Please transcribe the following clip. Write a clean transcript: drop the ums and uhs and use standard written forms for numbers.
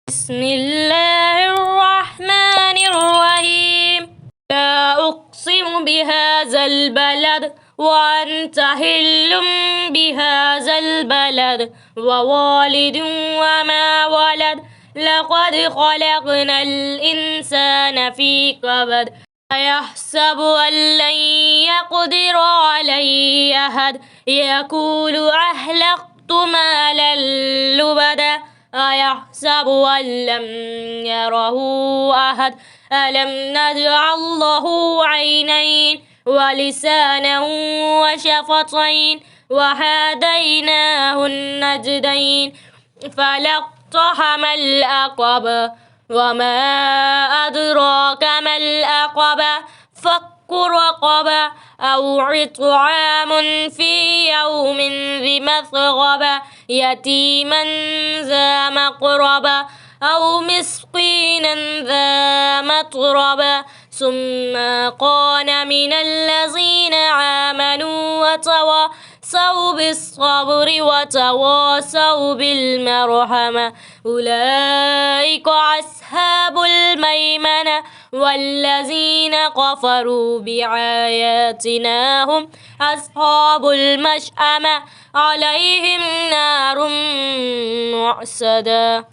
بسم الله الرحمن الرحيم. لا أقسم بهذا البلد وأنت حل بهذا البلد ووالد وما ولد. لقد خلقنا الإنسان في كبد. أيحسب أن لن يقدر عليه أحد. يقول أهلكت مالا لبدا. أيحسب أن لم يره أحد. ألم نجعل له عينين ولسانا وشفتين وهديناه النجدين. فلا اقتحم العقبة وما أدراك ما العقبة. فك رقبة أو إطعام في يوم ذي مسغبة يتيما ذا مقربة أو مسكينا ذا متربة. ثم كان من الذين آمنوا وتواصوا بالصبر وتواصوا بالمرحمة. أولئك أصحاب الميمنة. والذين كفروا بآياتنا هم أصحاب المشأمة. عليهم نار مؤصدة.